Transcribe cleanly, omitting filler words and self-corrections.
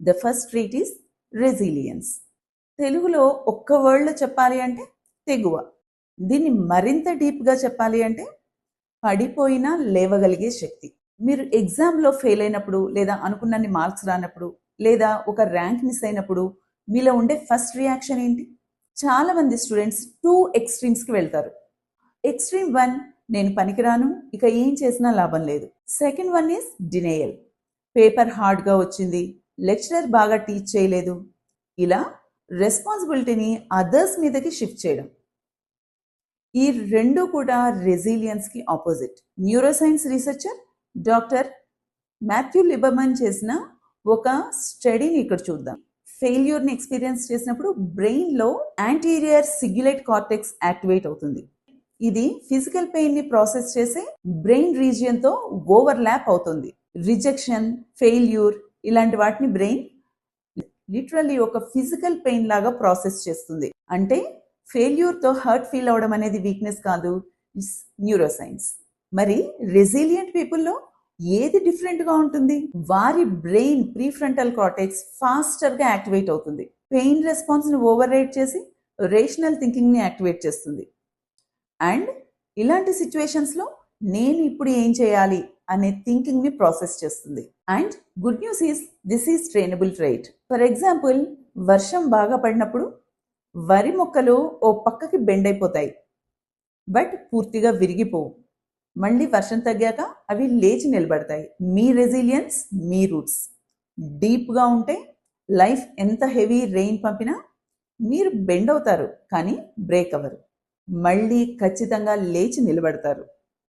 The first treat is resilience. తెలుగులో ఒక్క వర్డ్లో చెప్పాలి అంటే తెగువ. దీన్ని మరింత డీప్గా చెప్పాలి అంటే పడిపోయినా లేవగలిగే శక్తి. మీరు ఎగ్జామ్లో ఫెయిల్ అయినప్పుడు, లేదా అనుకున్నన్ని మార్క్స్ రానప్పుడు, లేదా ఒక ర్యాంక్ మిస్ అయినప్పుడు మీలో ఉండే ఫస్ట్ రియాక్షన్ ఏంటి? చాలా మంది స్టూడెంట్స్ 2 ఎక్స్ట్రీమ్స్కి వెళ్తారు. ఎక్స్ట్రీమ్ 1, నేను పనికిరాను, ఇక ఏం చేసినా లాభం లేదు. Second one is denial. Paper హార్డ్గా వచ్చింది, లెక్చరర్ బాగా టీచ్ చేయలేదు, ఇలా రెస్పాన్సిబిలిటీని అదర్స్ మీదకి షిఫ్ట్ చేయడం. ఈ రెండు కూడా రెసిలియన్స్కి opposite. Neuroscience researcher doctor Matthew Lieberman చేసిన ఒక స్టడీని ఇక్కడ చూద్దాం. ఫెయిల్యూర్ని ఎక్స్పీరియన్స్ చేసినప్పుడు బ్రెయిన్లో యాంటీరియర్ సిగ్యులేట్ కార్టెక్స్ యాక్టివేట్ అవుతుంది. ఇది ఫిజికల్ పెయిన్ని ప్రాసెస్ చేసే బ్రెయిన్ రీజియన్తో ఓవర్లాప్ అవుతుంది. రిజెక్షన్, ఫెయిల్యూర్ ఇలాంటి వాటిని బ్రెయిన్ లిటరల్లీ ఒక ఫిజికల్ పెయిన్ లాగా ప్రాసెస్ చేస్తుంది. అంటే ఫెయిల్యూర్తో హర్ట్ ఫీల్ అవడం అనేది వీక్నెస్ కాదు, న్యూరోసైన్స్. మరి రెసిలియంట్ పీపుల్లో ఏది డిఫరెంట్గా ఉంటుంది? వారి బ్రెయిన్ ప్రీఫ్రంటల్ కార్టెక్స్ ఫాస్టర్గా యాక్టివేట్ అవుతుంది. పెయిన్ రెస్పాన్స్ని ఓవర్ రైడ్ చేసి రేషనల్ థింకింగ్ని యాక్టివేట్ చేస్తుంది. అండ్ ఇలాంటి సిచ్యువేషన్స్లో నేను ఇప్పుడు ఏం చేయాలి అనే థింకింగ్ని ప్రాసెస్ చేస్తుంది. And good news is this is trainable trait. For example, వర్షం బాగా పడినప్పుడు వరి మొక్కలు ఓ పక్కకి బెండ్ అయిపోతాయి, బట్ పూర్తిగా విరిగిపోవు. మళ్ళీ వర్షం తగ్గాక అవి లేచి నిలబడతాయి. మీ రెసిలియన్స్, మీ రూట్స్ డీప్గా ఉంటే లైఫ్ ఎంత హెవీ రెయిన్ పంపినా మీరు బెండ్ అవుతారు, కానీ బ్రేక్ అవ్వరు. మళ్ళీ ఖచ్చితంగా లేచి నిలబడతారు.